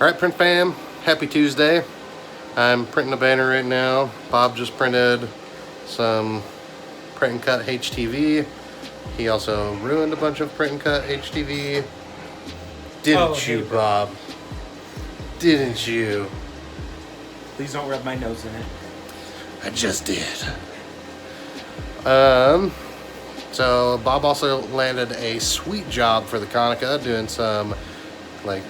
Alright, print fam, happy Tuesday. I'm printing a banner right now. Bob just printed some print and cut HTV. He also ruined a bunch of print and cut HTV. Didn't you, Bob? Didn't you? Please don't rub my nose in it. I just did. So Bob also landed a sweet job for the Konica doing some, like,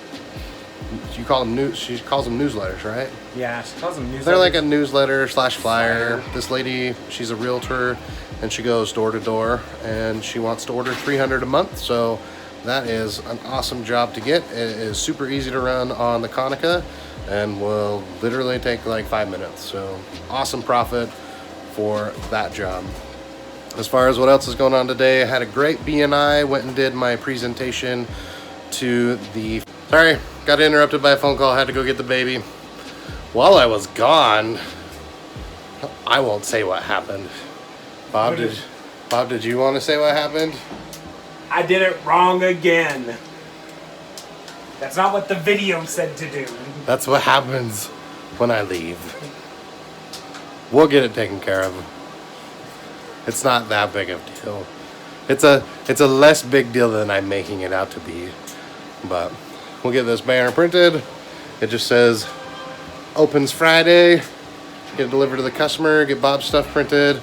you call them she calls them newsletters, right? Yeah, she calls them newsletters. They're like a newsletter slash flyer. This lady, she's a realtor and she goes door to door and she wants to order 300 a month. So that is an awesome job to get. It is super easy to run on the Konica and will literally take like 5 minutes. So awesome profit for that job. As far as what else is going on today, I had a great BNI, went and did my presentation to the, sorry, got interrupted by a phone call, had to go get the baby. While I was gone, I won't say what happened. Bob, did you want to say what happened? I did it wrong again. That's not what the video said to do. That's what happens when I leave. We'll get it taken care of. It's not that big of a deal. It's a less big deal than I'm making it out to be. But we'll get this banner printed. It just says opens Friday. Get it delivered to the customer, get Bob's stuff printed.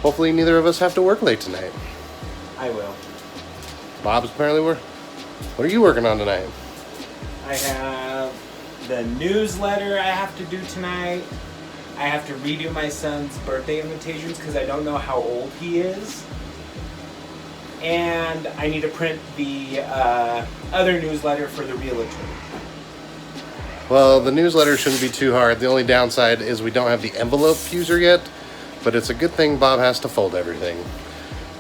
Hopefully neither of us have to work late tonight. I will. Bob's apparently what are you working on tonight? I have the newsletter I have to do tonight. I have to redo my son's birthday invitations because I don't know how old he is. And I need to print the other newsletter for the realtor. Well, the newsletter shouldn't be too hard. The only downside is we don't have the envelope user yet, but it's a good thing Bob has to fold everything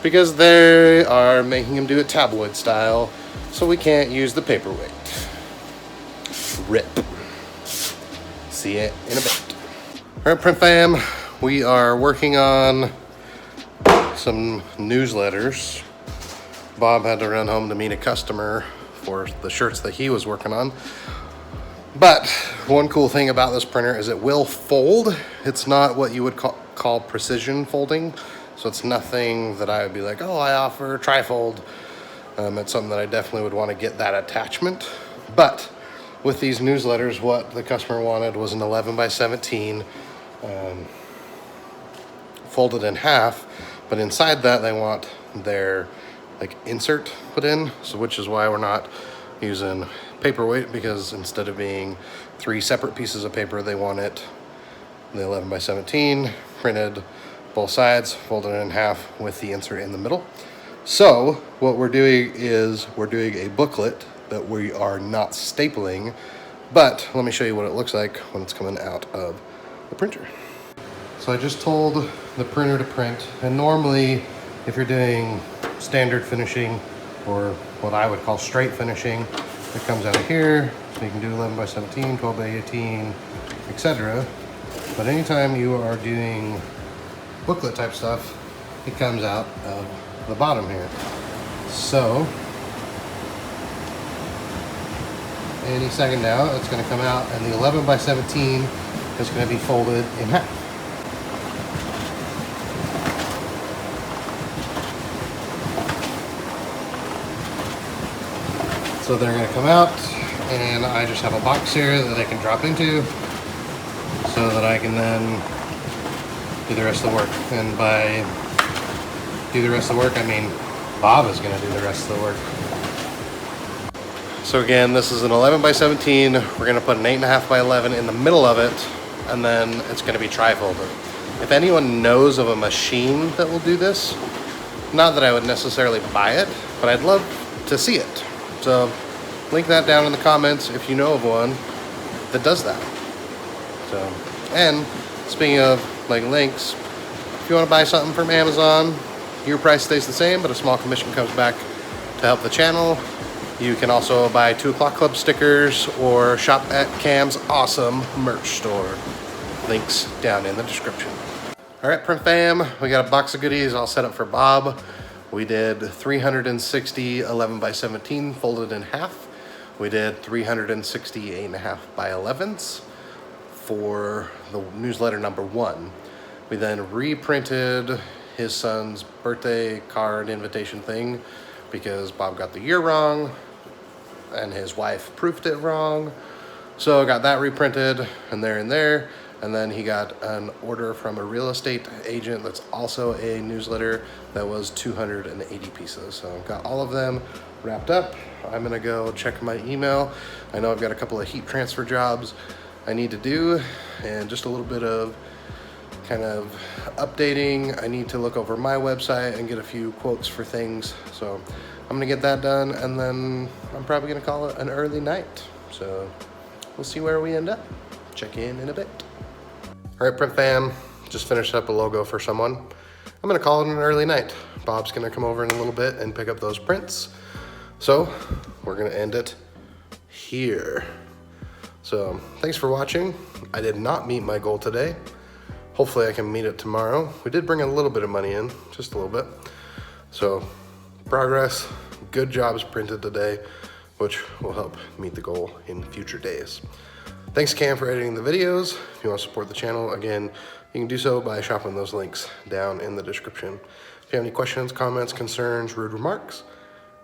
because they are making him do it tabloid style, so we can't use the paperweight. RIP. See you in a bit. Alright, print fam, we are working on some newsletters. Bob had to run home to meet a customer for the shirts that he was working on. But one cool thing about this printer is it will fold. It's not what you would call precision folding. So it's nothing that I would be like, oh, I offer trifold. It's something that I definitely would want to get that attachment. But with these newsletters, what the customer wanted was an 11 by 17 folded in half, but inside that they want their like insert put in, so which is why we're not using paperweight, because instead of being 3 separate pieces of paper, they want it the 11 by 17 printed both sides, folded in half with the insert in the middle. So what we're doing is we're doing a booklet that we are not stapling, but let me show you what it looks like when it's coming out of the printer. So I just told the printer to print, and normally if you're doing standard finishing or what I would call straight finishing, it comes out of here, so you can do 11 by 17, 12 by 18, etc. But anytime you are doing booklet type stuff, it comes out of the bottom here. So any second now it's going to come out, and the 11 by 17 is going to be folded in half. So they're going to come out, and I just have a box here that they can drop into so that I can then do the rest of the work. And by do the rest of the work, I mean Bob is going to do the rest of the work. So again, this is an 11 by 17. We're going to put an 8.5 by 11 in the middle of it, and then it's going to be tri-folded. If anyone knows of a machine that will do this, not that I would necessarily buy it, but I'd love to see it. So link that down in the comments if you know of one that does that. So, and speaking of like links, if you want to buy something from Amazon, your price stays the same, but a small commission comes back to help the channel. You can also buy 2 O'Clock Club stickers or shop at Cam's awesome merch store. Links down in the description. All right, print fam, we got a box of goodies all set up for Bob. We did 360 11 by 17 folded in half. We did 368.5 by 11s for the newsletter number 1. We then reprinted his son's birthday card invitation thing because Bob got the year wrong and his wife proofed it wrong. So I got that reprinted and there. And then he got an order from a real estate agent that's also a newsletter that was 280 pieces. So I've got all of them wrapped up. I'm gonna go check my email. I know I've got a couple of heat transfer jobs I need to do and just a little bit of kind of updating. I need to look over my website and get a few quotes for things. So I'm gonna get that done and then I'm probably gonna call it an early night. So we'll see where we end up. Check in a bit. All right, print fam, just finished up a logo for someone. I'm gonna call it an early night. Bob's gonna come over in a little bit and pick up those prints. So we're gonna end it here. So thanks for watching. I did not meet my goal today. Hopefully I can meet it tomorrow. We did bring a little bit of money in, just a little bit. So progress, good jobs printed today, which will help meet the goal in future days. Thanks Cam for editing the videos. If you want to support the channel, again, you can do so by shopping those links down in the description. If you have any questions, comments, concerns, rude remarks,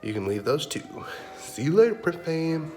you can leave those too. See you later, print fam.